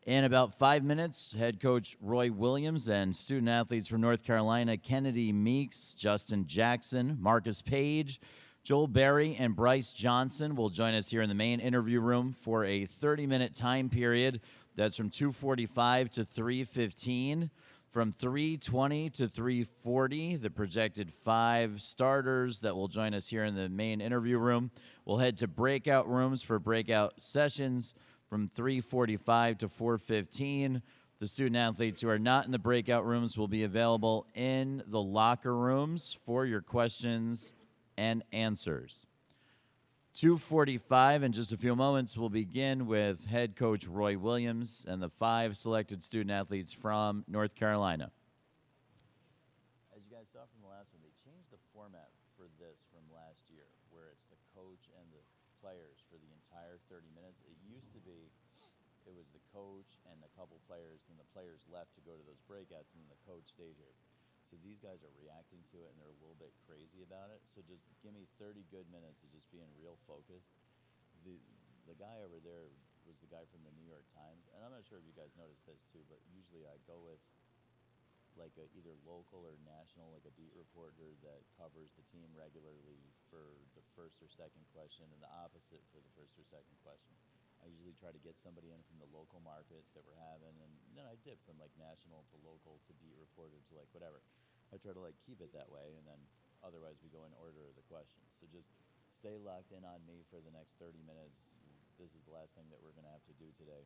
In about 5 minutes, head coach Roy Williams and student athletes from North Carolina, Kennedy Meeks, Justin Jackson, Marcus Page, Joel Berry, and Bryce Johnson will join us here in the main interview room for a 30-minute time period. That's from 2:45 to 3:15. From 3:20 to 3:40, the projected 5 starters that will join us here in the main interview room will head to breakout rooms for breakout sessions from 3:45 to 4:15. The student athletes who are not in the breakout rooms will be available in the locker rooms for your questions and answers. 2:45 in just a few moments, we'll begin with head coach Roy Williams and the 5 selected student athletes from North Carolina. As you guys saw from the last one, they changed the format for this from last year, where it's the coach and the players for the entire 30 minutes. It used to be it was the coach and a couple players, then the players left to go to those breakouts, and then the coach stayed here. So these guys are reacting to it, and they're a little bit crazy about it. So just give me 30 good minutes of just being real focused. The guy over there was the guy from the New York Times, and I'm not sure if you guys noticed this too, but usually I go with like either local or national, like a beat reporter that covers the team regularly for the first or second question, and the opposite for the first or second question. I usually try to get somebody in from the local market that we're having, and then I dip from like national to local to beat reporter to like whatever. I try to like keep it that way, and then otherwise we go in order of the questions. So just stay locked in on me for the next 30 minutes. This is the last thing that we're going to have to do today.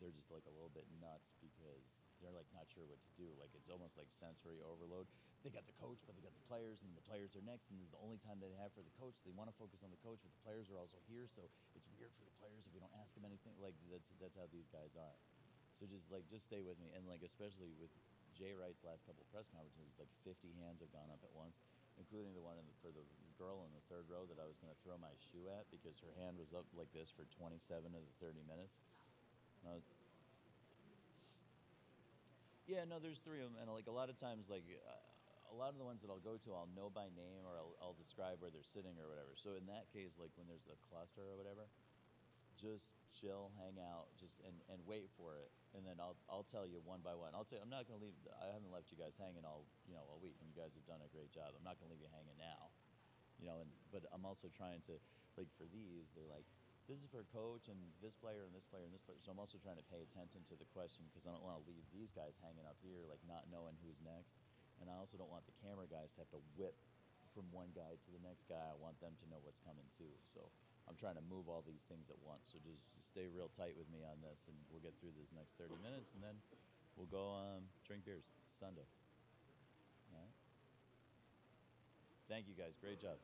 They're just like a little bit nuts because they're like not sure what to do. Like it's almost like sensory overload. They got the coach, but they got the players, and the players are next, and this is the only time they have for the coach. They want to focus on the coach, but the players are also here, so it's weird for the players if we don't ask them anything. Like that's how these guys are. So just stay with me, and like especially with Jay Wright's last couple of press conferences, like 50 hands have gone up at once, including the one for the girl in the third row that I was going to throw my shoe at because her hand was up like this for 27 of the 30 minutes. Yeah, no, there's 3 of them, and like a lot of times, like a lot of the ones that I'll go to, I'll know by name or I'll describe where they're sitting or whatever. So in that case, like when there's a cluster or whatever, just chill, hang out, and wait for it, and then I'll tell you one by one. I'm not gonna leave. I haven't left you guys hanging all week, and you guys have done a great job. I'm not gonna leave you hanging now, but I'm also trying to like for these, they're like. This is for coach and this player and this player and this player. So I'm also trying to pay attention to the question because I don't want to leave these guys hanging up here, like not knowing who's next. And I also don't want the camera guys to have to whip from one guy to the next guy. I want them to know what's coming too. So I'm trying to move all these things at once. So just stay real tight with me on this, and we'll get through this next 30 minutes, and then we'll go drink beers Sunday. All right. Thank you guys. Great job.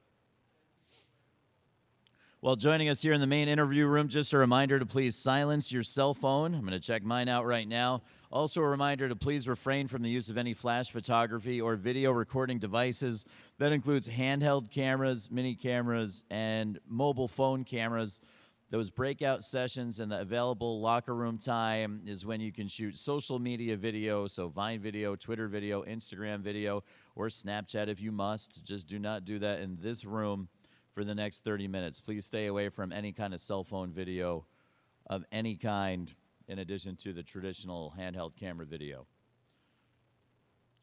Well, joining us here in the main interview room, just a reminder to please silence your cell phone. I'm going to check mine out right now. Also a reminder to please refrain from the use of any flash photography or video recording devices. That includes handheld cameras, mini cameras, and mobile phone cameras. Those breakout sessions and the available locker room time is when you can shoot social media video, so Vine video, Twitter video, Instagram video, or Snapchat if you must. Just do not do that in this room for the next 30 minutes. Please stay away from any kind of cell phone video of any kind in addition to the traditional handheld camera video.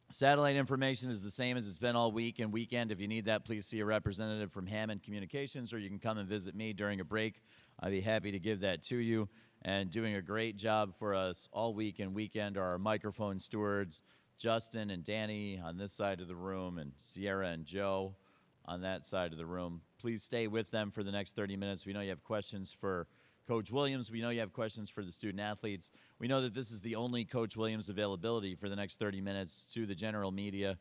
Satellite information is the same as it's been all week and weekend. If you need that, please see a representative from Hammond Communications, or you can come and visit me during a break. I'd be happy to give that to you. And doing a great job for us all week and weekend are our microphone stewards, Justin and Danny on this side of the room, and Sierra and Joe on that side of the room. Please stay with them for the next 30 minutes. We know you have questions for Coach Williams. We know you have questions for the student athletes. We know that this is the only Coach Williams availability for the next 30 minutes to the general media.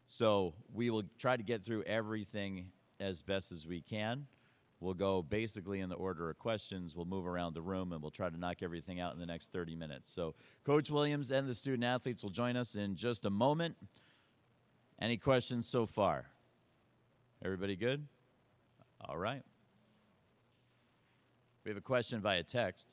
So we will try to get through everything as best as we can. We'll go basically in the order of questions. We'll move around the room, and we'll try to knock everything out in the next 30 minutes. So Coach Williams and the student athletes will join us in just a moment. Any questions so far? Everybody good? All right. We have a question via text.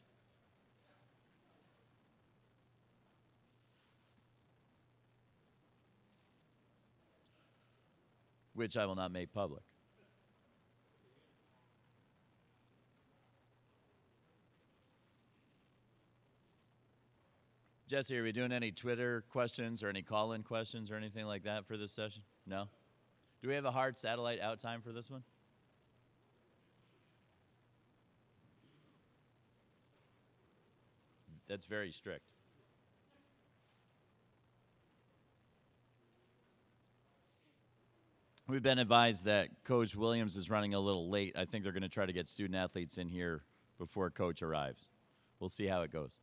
Which I will not make public. Jesse, are we doing any Twitter questions or any call-in questions or anything like that for this session? No? Do we have a hard satellite out time for this one? That's very strict. We've been advised that Coach Williams is running a little late. I think they're going to try to get student athletes in here before Coach arrives. We'll see how it goes.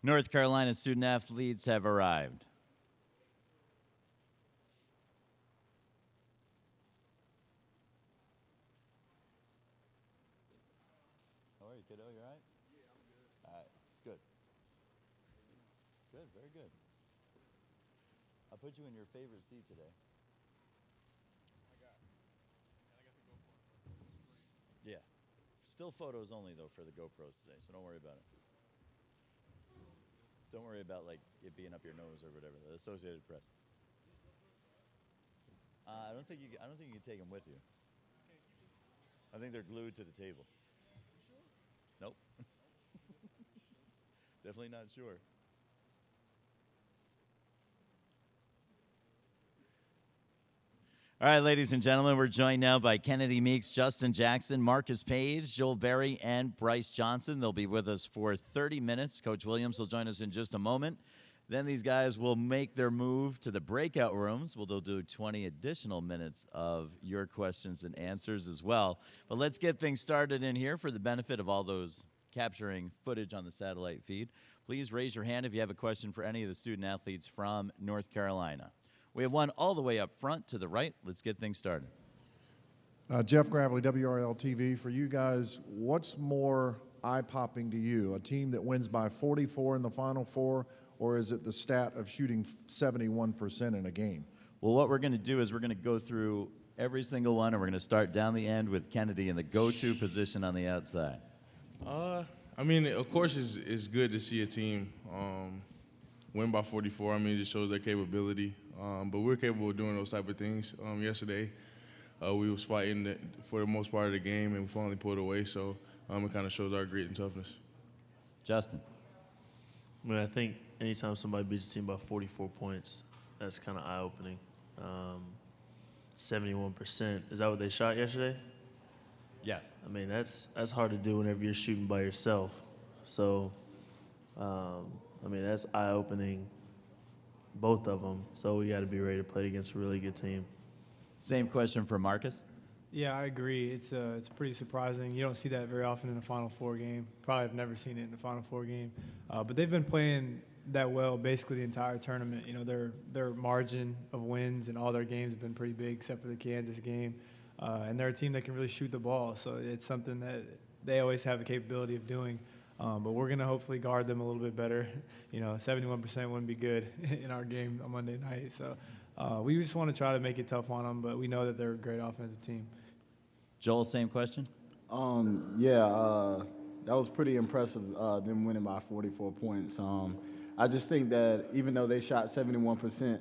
North Carolina student athletes have arrived. How are you, kiddo? You all right? Yeah, I'm good. All right, good. Good, very good. I'll put you in your favorite seat today. Yeah. Still photos only, though, for the GoPros today, so don't worry about it. Don't worry about, like, it being up your nose or whatever, the Associated Press. I don't think you can take them with you. I think they're glued to the table. Nope. Definitely not sure. All right, ladies and gentlemen, we're joined now by Kennedy Meeks, Justin Jackson, Marcus Page, Joel Berry, and Bryce Johnson. They'll be with us for 30 minutes. Coach Williams will join us in just a moment. Then these guys will make their move to the breakout rooms, where they'll do 20 additional minutes of your questions and answers as well. But let's get things started in here for the benefit of all those capturing footage on the satellite feed. Please raise your hand if you have a question for any of the student athletes from North Carolina. We have one all the way up front to the right. Let's get things started. Jeff Gravely, WRL TV. For you guys, what's more eye-popping to you, a team that wins by 44 in the Final Four, or is it the stat of shooting 71% in a game? Well, what we're going to do is we're going to go through every single one, and we're going to start down the end with Kennedy in the go-to position on the outside. I mean, of course, it's good to see a team win by 44. I mean, it just shows their capability. But we're capable of doing those type of things. Yesterday, we was fighting for the most part of the game, and we finally pulled away. So it kind of shows our grit and toughness. Justin. I mean, I think anytime somebody beats a team by 44 points, that's kind of eye-opening. 71%. Is that what they shot yesterday? Yes. I mean, that's hard to do whenever you're shooting by yourself. So, I mean, that's eye-opening, both of them. So we got to be ready to play against a really good team. Same question for Marcus. Yeah, I agree. It's pretty surprising. You don't see that very often in a Final Four game. Probably have never seen it in a Final Four game. But they've been playing that well basically the entire tournament. You know, their margin of wins in all their games have been pretty big, except for the Kansas game. And they're a team that can really shoot the ball, so it's something that they always have the capability of doing. But we're going to hopefully guard them a little bit better. You know, 71% wouldn't be good in our game on Monday night. So we just want to try to make it tough on them, but we know that they're a great offensive team. Joel, same question? That was pretty impressive, them winning by 44 points. I just think that even though they shot 71%,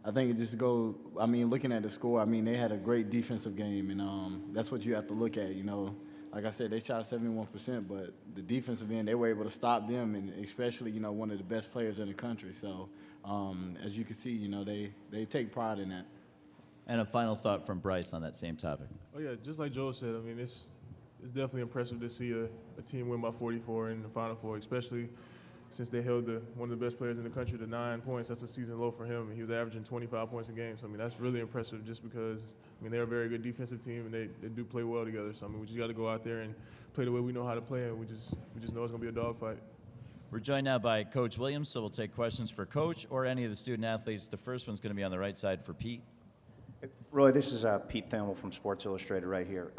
I think it just goes. I mean, looking at the score, I mean, they had a great defensive game, and that's what you have to look at. You know, like I said, they shot 71%, but the defensive end, they were able to stop them, and especially, you know, one of the best players in the country. So, as you can see, you know, they take pride in that. And a final thought from Bryce on that same topic. Oh yeah, just like Joel said, I mean, it's definitely impressive to see a team win by 44 in the Final Four, especially since they held one of the best players in the country to 9 points. That's a season low for him, and he was averaging 25 points a game. So, I mean, that's really impressive just because, I mean, they're a very good defensive team, and they do play well together. So, I mean, we just got to go out there and play the way we know how to play, and we just know it's going to be a dogfight. We're joined now by Coach Williams, so we'll take questions for Coach or any of the student athletes. The first one's going to be on the right side for Pete. Roy, this is Pete Thamel from Sports Illustrated right here.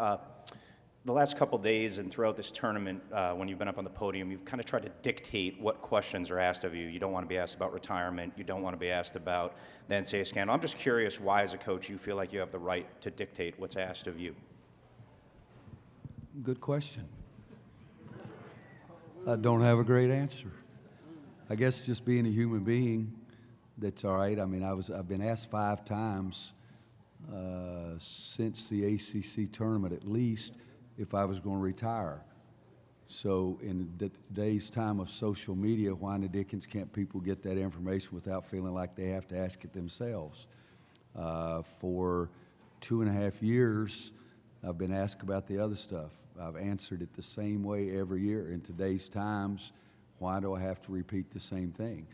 The last couple days and throughout this tournament, when you've been up on the podium, you've kind of tried to dictate what questions are asked of you. You don't want to be asked about retirement. You don't want to be asked about the NCAA scandal. I'm just curious why, as a coach, you feel like you have the right to dictate what's asked of you. Good question. I don't have a great answer. I guess just being a human being, that's all right. I mean, I've been asked 5 times since the ACC tournament, at least, if I was going to retire. So in today's time of social media, why in the dickens can't people get that information without feeling like they have to ask it themselves? For 2.5 years, I've been asked about the other stuff. I've answered it the same way every year. In today's times, why do I have to repeat the same thing?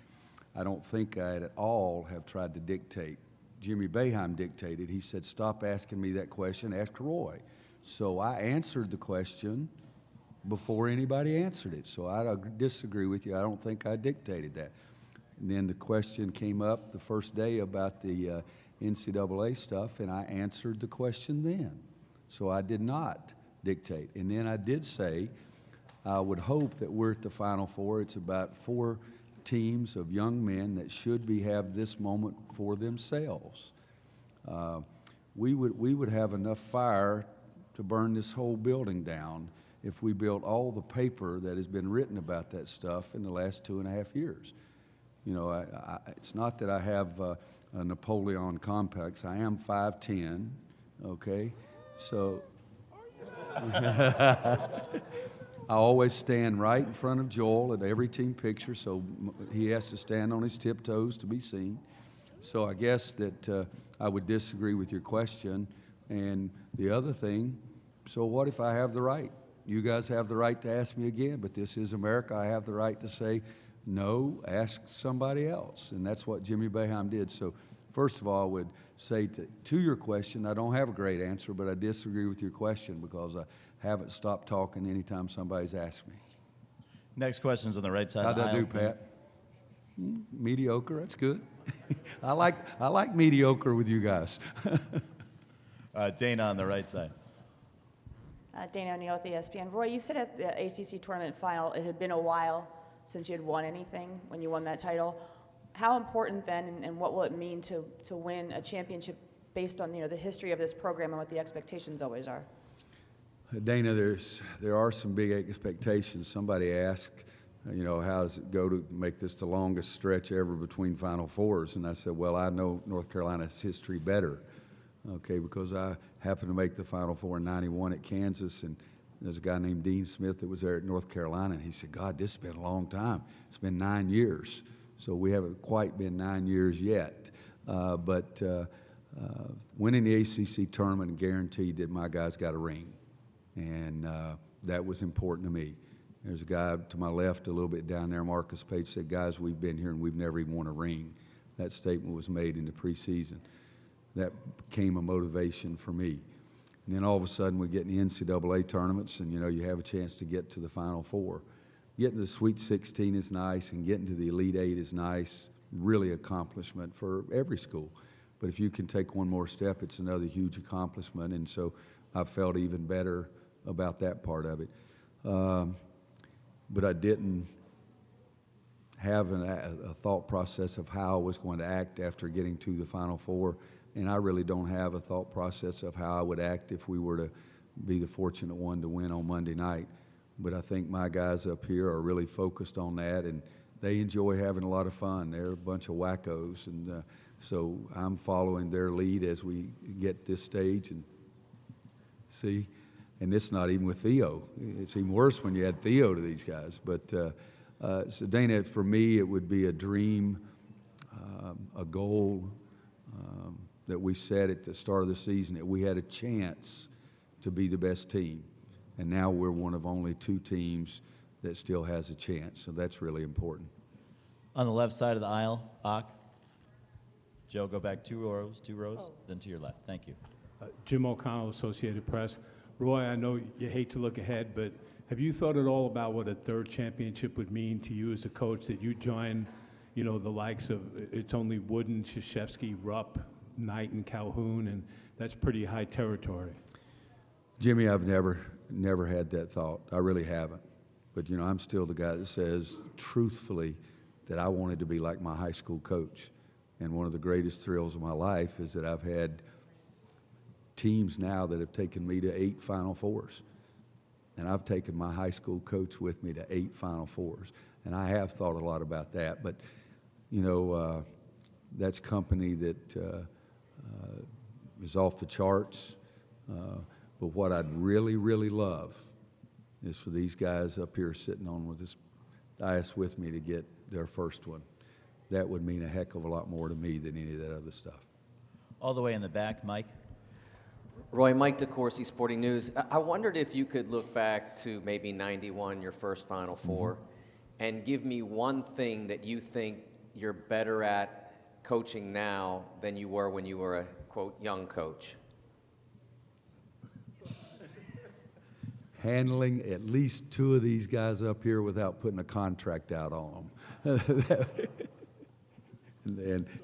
I don't think I at all have tried to dictate. Jimmy Boeheim dictated. He said, stop asking me that question, ask Roy. So I answered the question before anybody answered it. So I disagree with you. I don't think I dictated that. And then the question came up the first day about the NCAA stuff, and I answered the question then. So I did not dictate. And then I did say, I would hope that we're at the Final Four. It's about 4 teams of young men that should have this moment for themselves. We would have enough fire to burn this whole building down if we built all the paper that has been written about that stuff in the last 2.5 years. You know, it's not that I have a Napoleon complex. I am 5'10", okay? So I always stand right in front of Joel at every team picture, so he has to stand on his tiptoes to be seen. So I guess that I would disagree with your question. And the other thing, so what if I have the right? You guys have the right to ask me again, but this is America. I have the right to say, no, ask somebody else. And that's what Jimmy Boeheim did. So first of all, I would say to your question, I don't have a great answer, but I disagree with your question because I haven't stopped talking anytime somebody's asked me. Next question's on the right side. How'd I do, Pat? Mediocre, that's good. I like mediocre with you guys. Dana on the right side. Dana O'Neill with ESPN. Roy, you said at the ACC tournament final it had been a while since you had won anything when you won that title. How important then, and what will it mean to win a championship based on, you know, the history of this program and what the expectations always are? Dana, there are some big expectations. Somebody asked, you know, how does it go to make this the longest stretch ever between Final Fours? And I said, well, I know North Carolina's history better, okay, because I happened to make the Final Four in '91 at Kansas, and there's a guy named Dean Smith that was there at North Carolina, and he said, God, this has been a long time. It's been 9 years. So we haven't quite been 9 years yet. But winning the ACC tournament guaranteed that my guys got a ring. And that was important to me. There's a guy to my left a little bit down there, Marcus Page, said, guys, we've been here and we've never even won a ring. That statement was made in the preseason. That became a motivation for me. And then all of a sudden we get in the NCAA tournaments and, you know, you have a chance to get to the Final Four. Getting to the Sweet 16 is nice, and getting to the Elite 8 is nice, really accomplishment for every school. But if you can take one more step, it's another huge accomplishment, and so I felt even better about that part of it. But I didn't have a thought process of how I was going to act after getting to the Final Four, and I really don't have a thought process of how I would act if we were to be the fortunate one to win on Monday night. But I think my guys up here are really focused on that, and they enjoy having a lot of fun. They're a bunch of wackos, and So I'm following their lead as we get this stage and see. And it's not even with Theo. It's even worse when you add Theo to these guys. But so Dana, for me, it would be a dream, a goal that we set at the start of the season, that we had a chance to be the best team. And now we're one of only 2 teams that still has a chance. So that's really important. On the left side of the aisle, Ak. Joe, go back 2 rows, then to your left. Thank you. Jim O'Connell, Associated Press. Roy, I know you hate to look ahead, but have you thought at all about what a 3rd championship would mean to you as a coach, that you join, you know, the likes of, it's only Wooden, Krzyzewski, Rupp, Knight, and Calhoun, and that's pretty high territory. Jimmy, I've never had that thought. I really haven't. But, you know, I'm still the guy that says, truthfully, that I wanted to be like my high school coach. And one of the greatest thrills of my life is that I've had teams now that have taken me to 8 Final Fours. And I've taken my high school coach with me to 8 Final Fours. And I have thought a lot about that. But, you know, that's company that is off the charts. But what I'd really, really love is for these guys up here sitting on with this dais with me to get their first one. That would mean a heck of a lot more to me than any of that other stuff. All the way in the back, Mike. Roy, Mike DeCourcy, Sporting News. I wondered if you could look back to maybe 91, your first Final Four, and give me one thing that you think you're better at coaching now than you were when you were a, quote, young coach. Handling at least 2 of these guys up here without putting a contract out on them.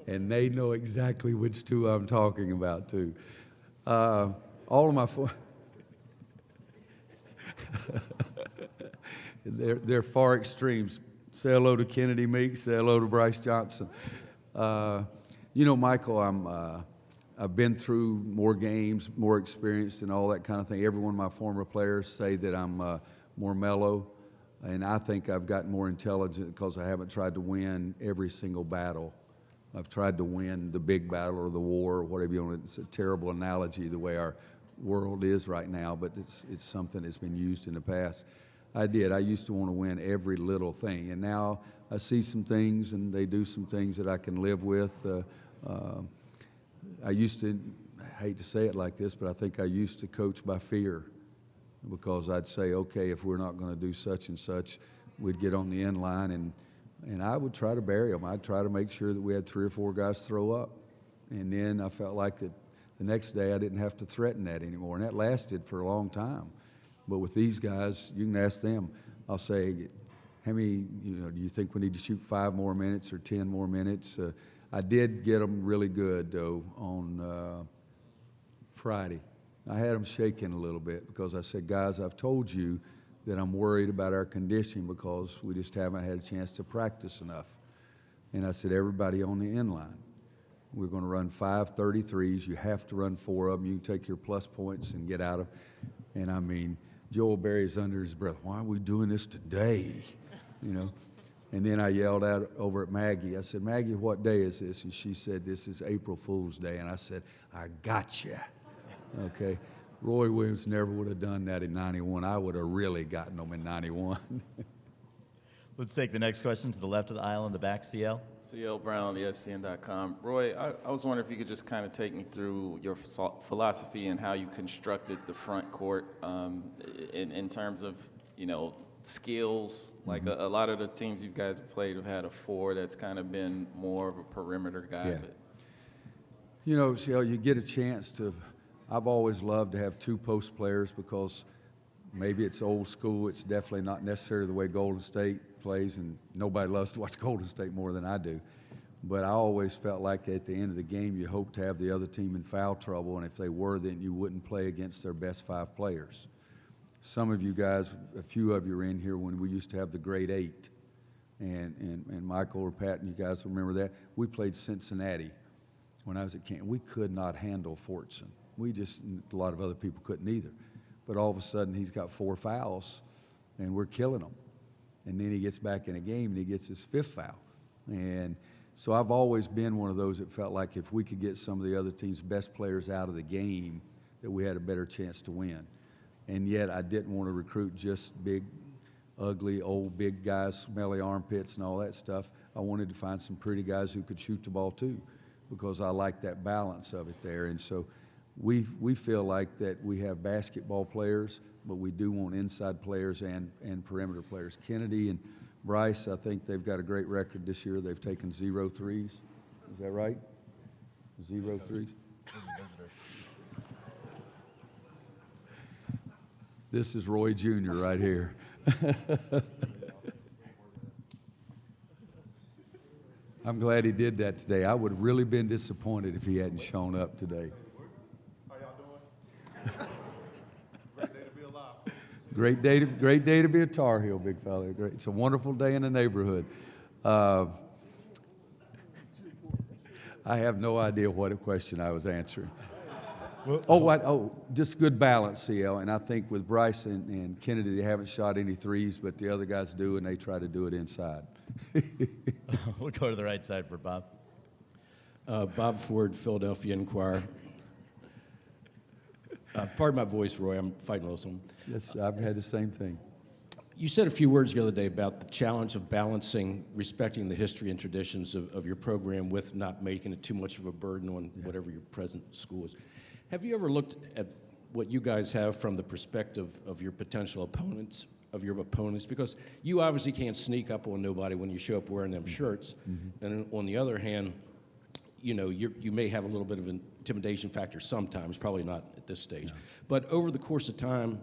and they know exactly which 2 I'm talking about, too. All of my they're far extremes. Say hello to Kennedy Meeks, say hello to Bryce Johnson. You know, Michael, I've been through more games, more experienced and all that kind of thing. Every one of my former players say that I'm more mellow, and I think I've gotten more intelligent because I haven't tried to win every single battle. I've tried to win the big battle or the war or whatever you want. It's a terrible analogy the way our world is right now, but it's something that's been used in the past. I used to want to win every little thing, and now I see some things and they do some things that I can live with. I used to, I hate to say it like this, but I think I used to coach by fear, because I'd say, okay, if we're not going to do such and such, we'd get on the end line and I would try to bury them. I'd try to make sure that we had 3 or 4 guys throw up. And then I felt like that the next day I didn't have to threaten that anymore. And that lasted for a long time. But with these guys, you can ask them. I'll say, how many, do you think we need to shoot 5 more minutes or 10 more minutes? I did get them really good, though, on Friday. I had them shaking a little bit because I said, guys, I've told you that I'm worried about our conditioning because we just haven't had a chance to practice enough. And I said, everybody on the end line, we're going to run 5 33s. You have to run 4 of them. You can take your plus points and get out of. And I mean, Joel Berry's under his breath. Why are we doing this today? And then I yelled out over at Maggie. I said, Maggie, what day is this? And she said, this is April Fool's Day. And I said, I gotcha. Okay. Roy Williams never would have done that in 91. I would have really gotten them in 91. Let's take the next question to the left of the aisle in the back, CL. CL Brown, ESPN.com. Roy, I was wondering if you could just kind of take me through your philosophy and how you constructed the front court in terms of, skills. Like a lot of the teams you guys have played have had a 4 that's kind of been more of a perimeter guy. Yeah. CL, you get a chance to, I've always loved to have 2 post players because maybe it's old school. It's definitely not necessarily the way Golden State plays, and nobody loves to watch Golden State more than I do. But I always felt like at the end of the game, you hope to have the other team in foul trouble, and if they were, then you wouldn't play against their best 5 players. Some of you guys, a few of you are in here when we used to have the Great 8, and Michael or Pat and you guys remember that. We played Cincinnati when I was at Canton. We could not handle Fortson. A lot of other people couldn't either. But all of a sudden, he's got 4 fouls, and we're killing him. And then he gets back in a game, and he gets his 5th foul. And So I've always been one of those that felt like if we could get some of the other team's best players out of the game, that we had a better chance to win. And yet I didn't want to recruit just big, ugly, old, big guys, smelly armpits and all that stuff. I wanted to find some pretty guys who could shoot the ball too, because I like that balance of it there. And so we feel like that we have basketball players, but we do want inside players and perimeter players. Kennedy and Bryce, I think they've got a great record this year. They've taken 0 threes. Is that right? 0 threes? This is Roy Jr. right here. I'm glad he did that today. I would have really been disappointed if he hadn't shown up today. How y'all doing? Great day to be alive. Great day to be a Tar Heel, big fella. Great. It's a wonderful day in the neighborhood. I have no idea what question I was answering. Just good balance, CL. And I think with Bryce and Kennedy, they haven't shot any threes, but the other guys do, and they try to do it inside. We'll go to the right side for Bob. Bob Ford, Philadelphia Inquirer. Pardon my voice, Roy. I'm fighting a little something. Yes, I've had the same thing. You said a few words the other day about the challenge of balancing, respecting the history and traditions of your program with not making it too much of a burden on whatever your present school is. Have you ever looked at what you guys have from the perspective of your potential opponents, because you obviously can't sneak up on nobody when you show up wearing them shirts. And on the other hand, you know, you may have a little bit of an intimidation factor sometimes, probably not at this stage. But over the course of time,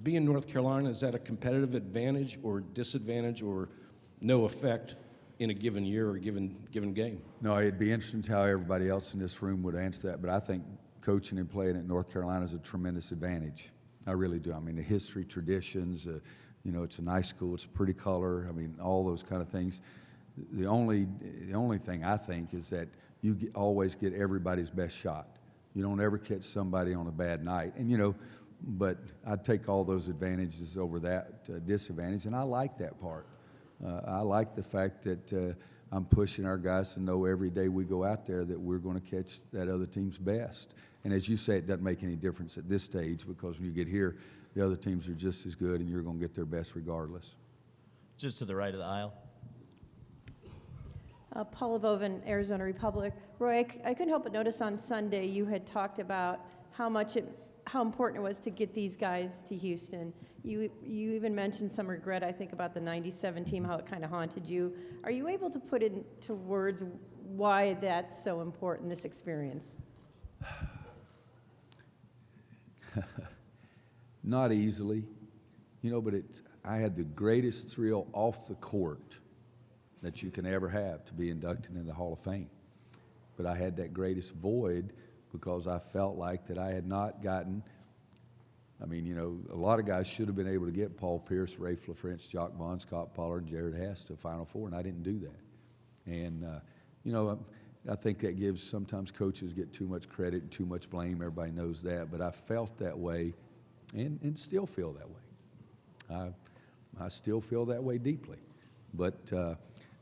being North Carolina, is that a competitive advantage or disadvantage or no effect in a given year or given game? No, it'd be interesting to how everybody else in this room would answer that, but I think coaching and playing at North Carolina is a tremendous advantage. I really do. I mean, the history, traditions, you know, it's a nice school, it's a pretty color, I mean, all those kind of things. The only thing I think is that you always get everybody's best shot. You don't ever catch somebody on a bad night. And, you know, but I'd take all those advantages over that disadvantage, and I like that part. I like the fact that I'm pushing our guys to know every day we go out there that we're going to catch that other team's best. And as you say, it doesn't make any difference at this stage, because when you get here, the other teams are just as good, and you're going to get their best regardless. Just to the right of the aisle. Paula Boven, Arizona Republic. Roy, I couldn't help but notice on Sunday you had talked about how important it was to get these guys to Houston. You even mentioned some regret, I think, about the '97 team, how it kind of haunted you. Are you able to put into words why that's so important, this experience? Not easily, you know, but I had the greatest thrill off the court that you can ever have, to be inducted in the Hall of Fame. But I had that greatest void because I felt like that I had not gotten, I mean, you know, a lot of guys should have been able to get Paul Pierce, Ray LaFrentz, Jock Vaughn, Scott Pollard, and Jared Haas to Final Four, and I didn't do that. And, you know, I think that gives, sometimes coaches get too much credit and too much blame. Everybody knows that. But I felt that way and still feel that way. I still feel that way deeply. But,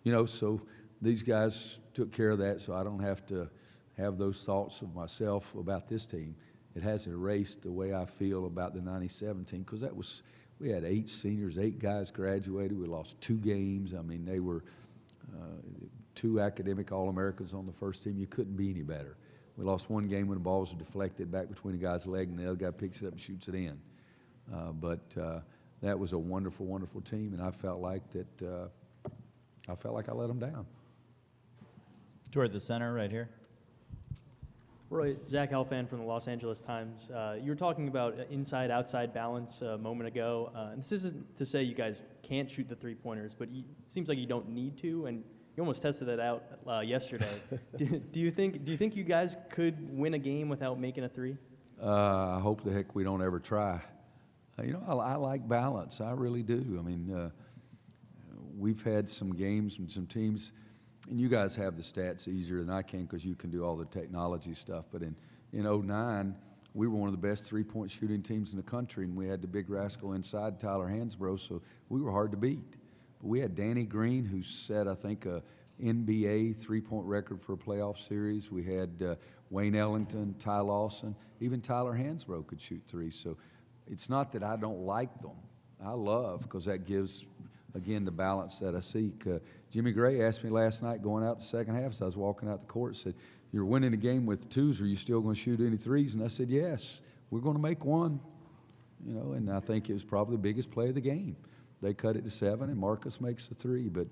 you know, so these guys took care of that, so I don't have to have those thoughts of myself about this team. It hasn't erased the way I feel about the '97 team, because that was, we had 8 seniors, 8 guys graduated. We lost 2 games. I mean, they were 2 academic All-Americans on the first team. You couldn't be any better. We lost 1 game when the ball was deflected back between a guy's leg, and the other guy picks it up and shoots it in. But that was a wonderful, wonderful team, and I felt like that. I felt like I let them down. Toward the center, right here. Roy, Zach Halfan from the Los Angeles Times. You were talking about inside-outside balance a moment ago. And this isn't to say you guys can't shoot the three-pointers, but it seems like you don't need to, and you almost tested that out yesterday. do you think you guys could win a game without making a three? I hope the heck we don't ever try. You know, I like balance. I really do. I mean, we've had some games and some teams, and you guys have the stats easier than I can because you can do all the technology stuff. But in '09, we were one of the best three-point shooting teams in the country, and we had the big rascal inside, Tyler Hansbrough, so we were hard to beat. But we had Danny Green, who set, I think, NBA three-point record for a playoff series. We had Wayne Ellington, Ty Lawson, even Tyler Hansbrough could shoot threes. So it's not that I don't like them. I love, because that gives, again, the balance that I seek. Jimmy Gray asked me last night going out the second half, as I was walking out the court, said, "You're winning a game with twos, are you still going to shoot any threes?" And I said, "Yes, we're going to make one." You know, and I think it was probably the biggest play of the game. They cut it to 7, and Marcus makes the 3. But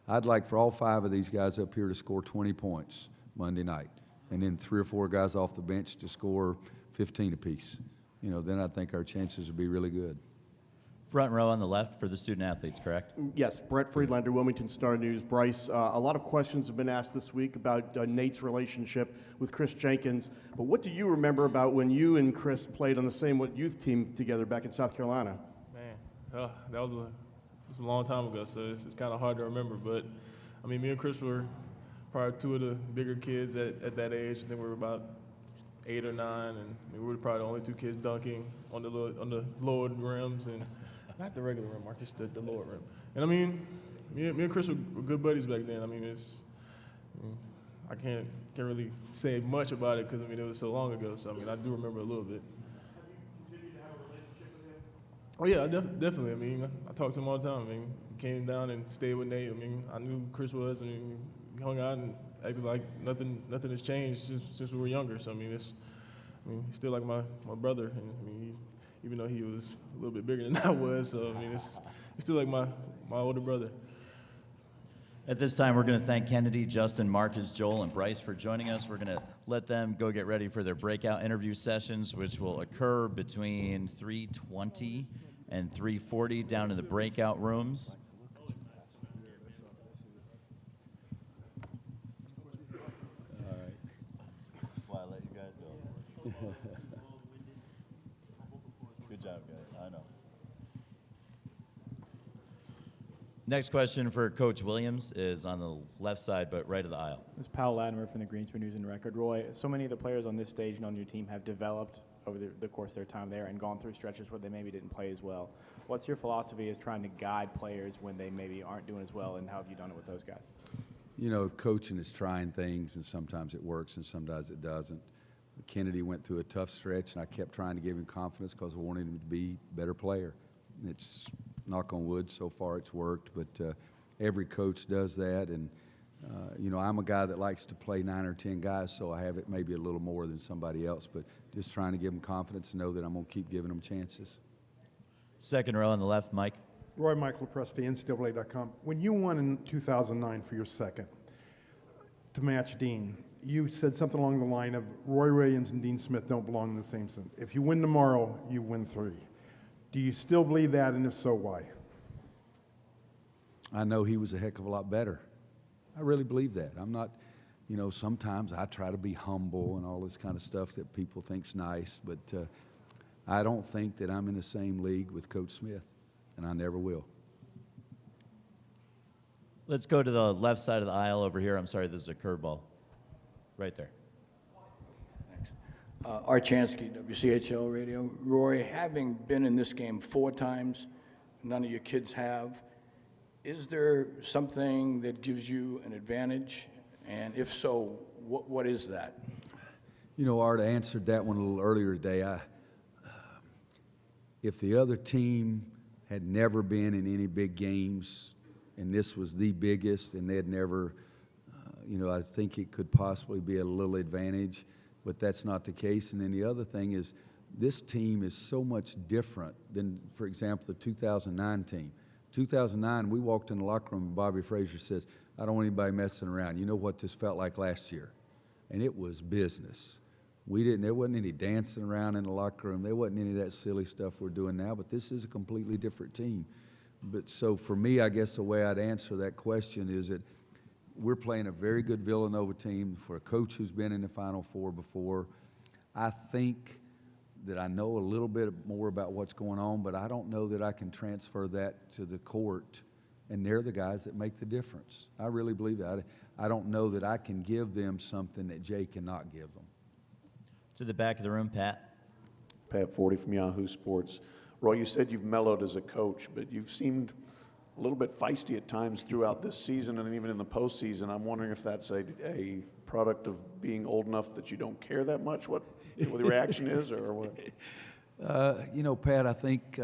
I'd like for all 5 of these guys up here to score 20 points Monday night, and then 3 or 4 guys off the bench to score 15 apiece. You know, then I think our chances would be really good. Front row on the left for the student athletes, correct? Yes, Brett Friedlander, Wilmington Star News. Bryce, a lot of questions have been asked this week about Nate's relationship with Chris Jenkins, but what do you remember about when you and Chris played on the same youth team together back in South Carolina? Man, that was a long time ago, so it's kind of hard to remember. But I mean, me and Chris were probably 2 of the bigger kids at that age. I think we were about 8 or 9, and we were probably the only 2 kids dunking on the lowered rims, and not the regular rim, Marcus, the lower rim. And I mean, me and Chris were good buddies back then. I mean, I can't really say much about it because I mean it was so long ago. So I mean, I do remember a little bit. Oh yeah, definitely. I mean, I talk to him all the time. I mean, he came down and stayed with Nate. I mean, I knew who Chris was. I mean, we hung out and acted like nothing has changed since we were younger. So I mean, he's still like my brother. And I mean, even though he was a little bit bigger than I was, so I mean, he's still like my older brother. At this time, we're going to thank Kennedy, Justin, Marcus, Joel, and Bryce for joining us. We're going to let them go get ready for their breakout interview sessions, which will occur between 3:20 and 3:40 down in the breakout rooms. All right. Well, I let you guys go. Good job, guys. I know. Next question for Coach Williams is on the left side, but right of the aisle. This is Powell Latimer from the Greensboro News and Record. Roy, so many of the players on this stage and on your team have developed over the course of their time there and gone through stretches where they maybe didn't play as well. What's your philosophy as trying to guide players when they maybe aren't doing as well, and how have you done it with those guys? You know, coaching is trying things, and sometimes it works and sometimes it doesn't. Kennedy went through a tough stretch, and I kept trying to give him confidence because I wanted him to be a better player. It's, knock on wood, so far it's worked, but every coach does that. And, you know, I'm a guy that likes to play 9 or 10 guys, so I have it maybe a little more than somebody else, but just trying to give them confidence and know that I'm going to keep giving them chances. Second row on the left, Mike. Roy Michael Presti, NCAA.com. When you won in 2009 for your second to match Dean, you said something along the line of Roy Williams and Dean Smith don't belong in the same sense. If you win tomorrow, you win 3. Do you still believe that, and if so, why? I know he was a heck of a lot better. I really believe that. I'm not, you know, sometimes I try to be humble and all this kind of stuff that people think's nice, but I don't think that I'm in the same league with Coach Smith, and I never will. Let's go to the left side of the aisle over here. I'm sorry, this is a curveball. Right there. Art Chansky, WCHL Radio. Roy, having been in this game 4 times, none of your kids have, is there something that gives you an advantage? And if so, what is that? You know, Art, I answered that one a little earlier today. If the other team had never been in any big games, and this was the biggest, and they had never, you know, I think it could possibly be a little advantage, but that's not the case. And then the other thing is, this team is so much different than, for example, the 2009 team. 2009, we walked in the locker room and Bobby Frazier says, "I don't want anybody messing around. You know what this felt like last year?" And it was business. There wasn't any dancing around in the locker room. There wasn't any of that silly stuff we're doing now, but this is a completely different team. But so for me, I guess the way I'd answer that question is that we're playing a very good Villanova team for a coach who's been in the Final Four before. I think that I know a little bit more about what's going on, but I don't know that I can transfer that to the court, and they're the guys that make the difference. I really believe that. I don't know that I can give them something that Jay cannot give them. To the back of the room, Pat. Pat Forty from Yahoo Sports. Roy, you said you've mellowed as a coach, but you've seemed a little bit feisty at times throughout this season and even in the postseason. I'm wondering if that's a product of being old enough that you don't care that much what the reaction is, or what? You know, Pat, I think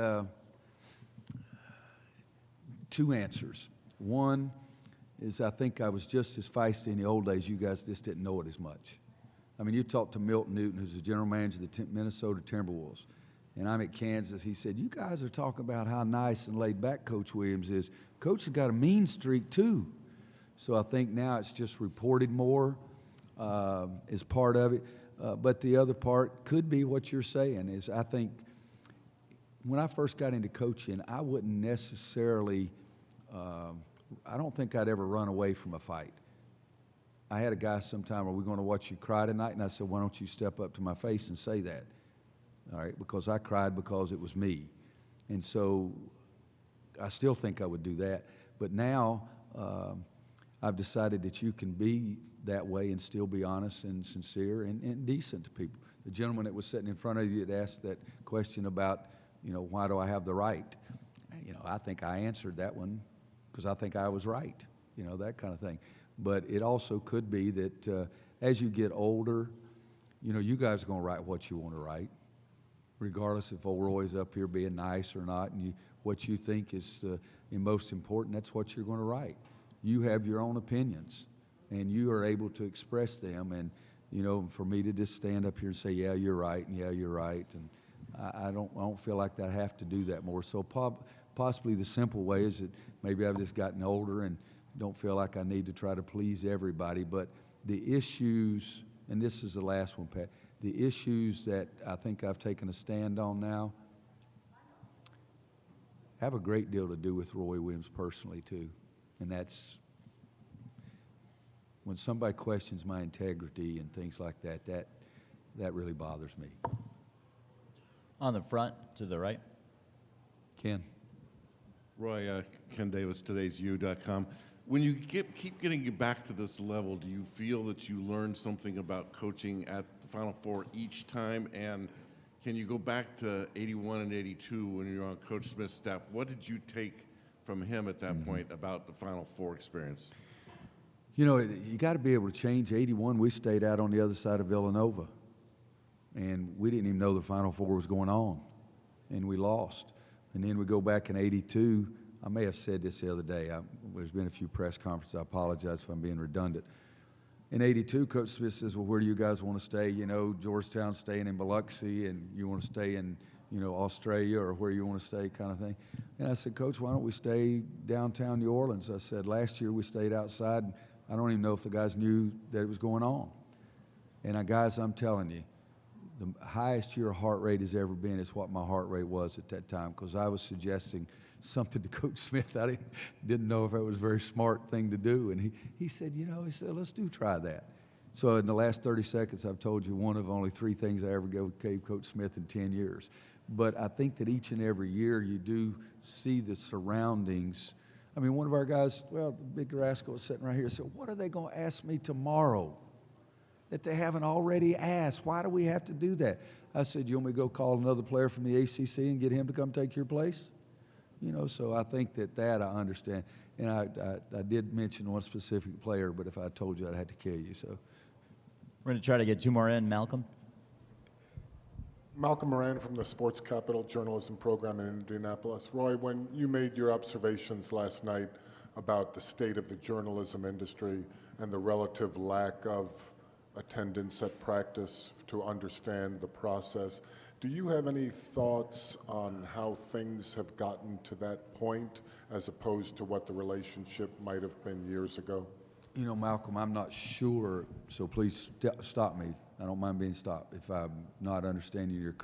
two answers. One is I think I was just as feisty in the old days. You guys just didn't know it as much. I mean, you talked to Milton Newton, who's the general manager of the Minnesota Timberwolves, and I'm at Kansas. He said, you guys are talking about how nice and laid back Coach Williams is. Coach has got a mean streak, too. So I think now it's just reported more as part of it. But the other part could be what you're saying is I think when I first got into coaching, I wouldn't necessarily I don't think I'd ever run away from a fight. I had a guy sometime, are we going to watch you cry tonight? And I said, why don't you step up to my face and say that? All right, because I cried because it was me. And so I still think I would do that. But now I've decided that you can be that way and still be honest and sincere and decent to people. The gentleman that was sitting in front of you had asked that question about, you know, why do I have the right? You know, I think I answered that one because I think I was right, you know, that kind of thing. But it also could be that as you get older, you know, you guys are going to write what you want to write, regardless if old Roy's up here being nice or not, and what you think is the most important, that's what you're going to write. You have your own opinions, and you are able to express them. And, you know, for me to just stand up here and say, yeah, you're right, and yeah, you're right, and I don't feel like that I have to do that more. So possibly the simple way is that maybe I've just gotten older and don't feel like I need to try to please everybody. But the issues, and this is the last one, Pat, the issues that I think I've taken a stand on now have a great deal to do with Roy Williams personally, too. And that's when somebody questions my integrity and things like that, that really bothers me. On the front, to the right. Ken. Roy, Ken Davis, today'sU.com. When you keep getting back to this level, do you feel that you learn something about coaching at the Final Four each time? And can you go back to 81 and 82 when you were on Coach Smith's staff? What did you take from him at that point about the Final Four experience? You know, you got to be able to change. 81, we stayed out on the other side of Villanova, and we didn't even know the Final Four was going on, and we lost. And then we go back in 82. I may have said this the other day. There's been a few press conferences. I apologize if I'm being redundant. In 82, Coach Smith says, well, where do you guys want to stay? You know, Georgetown staying in Biloxi, and you want to stay in, you know, Australia, or where you want to stay, kind of thing. And I said, Coach, why don't we stay downtown New Orleans? I said, last year we stayed outside, and I don't even know if the guys knew that it was going on. And guys, I'm telling you, the highest your heart rate has ever been is what my heart rate was at that time, because I was suggesting something to Coach Smith. I didn't know if it was a very smart thing to do. And he said, you know, he said, let's try that. So in the last 30 seconds, I've told you one of only 3 things I ever gave Coach Smith in 10 years. But I think that each and every year you do see the surroundings. I mean, one of our guys, well, the big rascal was sitting right here, said, what are they going to ask me tomorrow that they haven't already asked? Why do we have to do that? I said, you want me to go call another player from the ACC and get him to come take your place? You know, so I think that I understand. And I did mention one specific player, but if I told you, I'd have to kill you. So We're going to try to get 2 more in. Malcolm? Malcolm Moran from the Sports Capital Journalism Program in Indianapolis. Roy, when you made your observations last night about the state of the journalism industry and the relative lack of attendance at practice to understand the process, do you have any thoughts on how things have gotten to that point as opposed to what the relationship might have been years ago? You know, Malcolm, I'm not sure, so please stop me. I don't mind being stopped if I'm not understanding your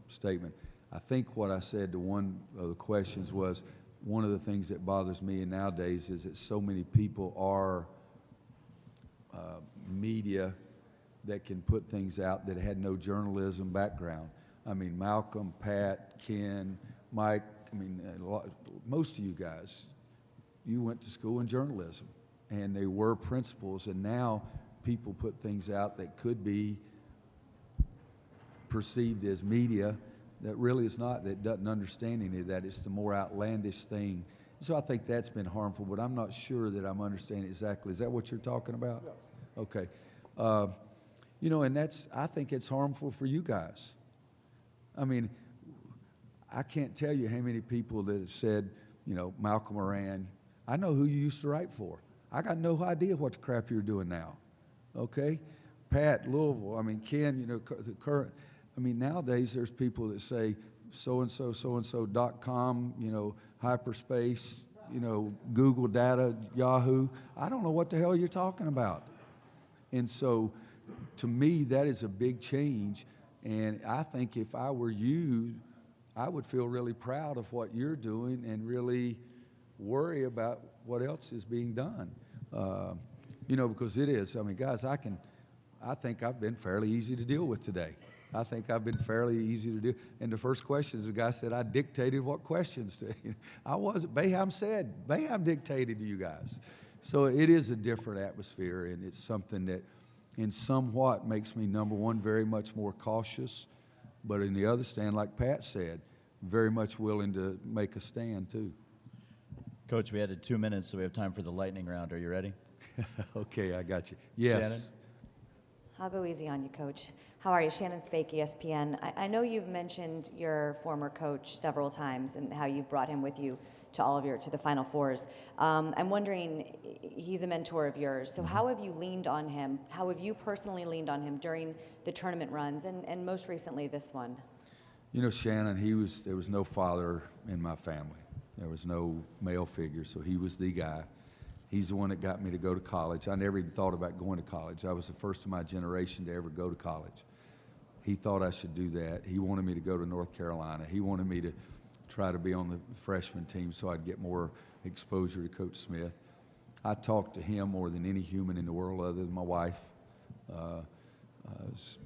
statement. I think what I said to one of the questions was one of the things that bothers me nowadays is that so many people are media that can put things out that had no journalism background. I mean, Malcolm, Pat, Ken, Mike, I mean, most of you guys, you went to school in journalism, and they were principals, and now people put things out that could be perceived as media that really is not, that doesn't understand any of that. It's the more outlandish thing. So I think that's been harmful, but I'm not sure that I'm understanding exactly. Is that what you're talking about? Yes. Okay. You know, and I think it's harmful for you guys. I mean, I can't tell you how many people that have said, you know, Malcolm Moran, I know who you used to write for. I got no idea what the crap you're doing now. Okay? Pat, Louisville, I mean, Ken, you know, the current, I mean, nowadays there's people that say so-and-so.com, you know, hyperspace, you know, Google data, Yahoo. I don't know what the hell you're talking about. And so, to me, that is a big change. And I think if I were you, I would feel really proud of what you're doing and really worry about what else is being done. You know, because it is. I mean, guys, I think I've been fairly easy to deal with today. I think I've been fairly easy to do. And the first questions, the guy said I dictated what questions to. I wasn't. Boeheim dictated to you guys. So it is a different atmosphere, and it's something that in somewhat makes me, number one, very much more cautious, but in the other stand, like Pat said, very much willing to make a stand too. Coach, we added 2 minutes, so we have time for the lightning round. Are you ready? Okay, I got you. Yes. Shannon? I'll go easy on you, Coach. How are you? Shannon Spake, ESPN. I know you've mentioned your former coach several times and how you've brought him with you to the Final Fours. I'm wondering, he's a mentor of yours, so how have you leaned on him? How have you personally leaned on him during the tournament runs and most recently this one? You know, Shannon, there was no father in my family. There was no male figure, so he was the guy. He's the one that got me to go to college. I never even thought about going to college. I was the first of my generation to ever go to college. He thought I should do that. He wanted me to go to North Carolina. He wanted me to try to be on the freshman team so I'd get more exposure to Coach Smith. I talked to him more than any human in the world other than my wife.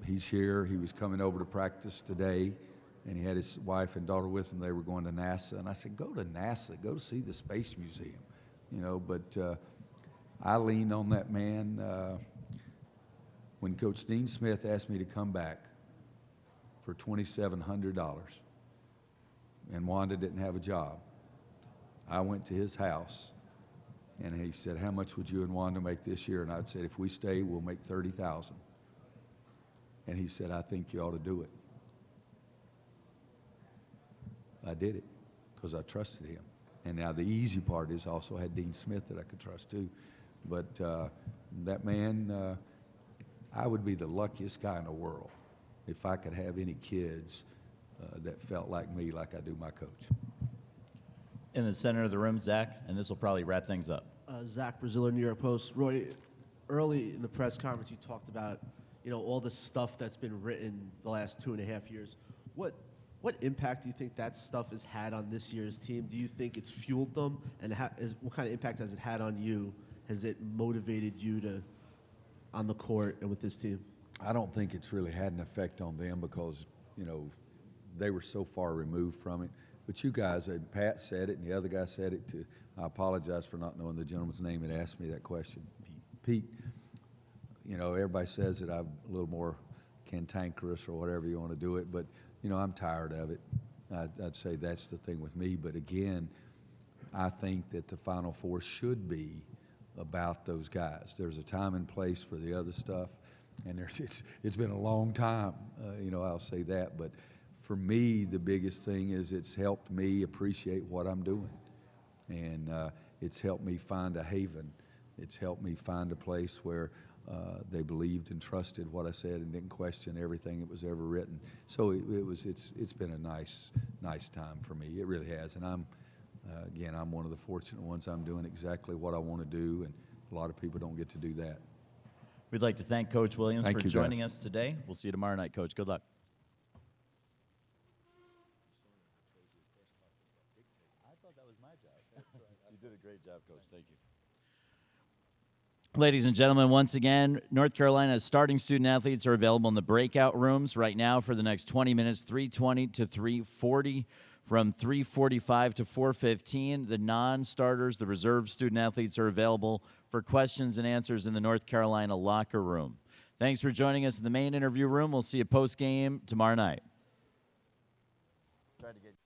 He's here. He was coming over to practice today, and he had his wife and daughter with him. They were going to NASA, and I said, go to NASA. Go to see the Space Museum. You know, but I leaned on that man when Coach Dean Smith asked me to come back for $2,700, and Wanda didn't have a job. I went to his house, and he said, how much would you and Wanda make this year? And I said, if we stay, we'll make $30,000. And he said, I think you ought to do it. I did it because I trusted him. And now the easy part is I also had Dean Smith that I could trust too. But that man, I would be the luckiest guy in the world if I could have any kids that felt like me, like I do my coach. In the center of the room, Zach, and this will probably wrap things up. Zach Braziller, New York Post. Roy, early in the press conference, you talked about, you know, all the stuff that's been written the last 2.5 years. What impact do you think that stuff has had on this year's team? Do you think it's fueled them? And what kind of impact has it had on you? Has it motivated you to, on the court and with this team? I don't think it's really had an effect on them because, you know, they were so far removed from it. But you guys, Pat said it and the other guy said it too. I apologize for not knowing the gentleman's name that asked me that question. Pete, you know, everybody says that I'm a little more cantankerous or whatever you want to do it, but, you know, I'm tired of it. I'd say that's the thing with me. But again, I think that the Final Four should be about those guys. There's a time and place for the other stuff, and it's been a long time, you know, I'll say that. But for me, the biggest thing is it's helped me appreciate what I'm doing. And it's helped me find a haven. It's helped me find a place where they believed and trusted what I said and didn't question everything that was ever written. So it's been a nice time for me. It really has. And I'm one of the fortunate ones. I'm doing exactly what I want to do, and a lot of people don't get to do that. We'd like to thank Coach Williams Thank for you, joining guys. us today. We'll see you tomorrow night, Coach. Good luck. I thought that was my job. You did a great job, Coach. Thank you. Ladies and gentlemen, once again, North Carolina's starting student athletes are available in the breakout rooms right now for the next 20 minutes, 3:20 to 3:40. From 3:45 to 4:15, the non-starters, the reserve student athletes, are available for questions and answers in the North Carolina locker room. Thanks for joining us in the main interview room. We'll see you post-game tomorrow night. Try to get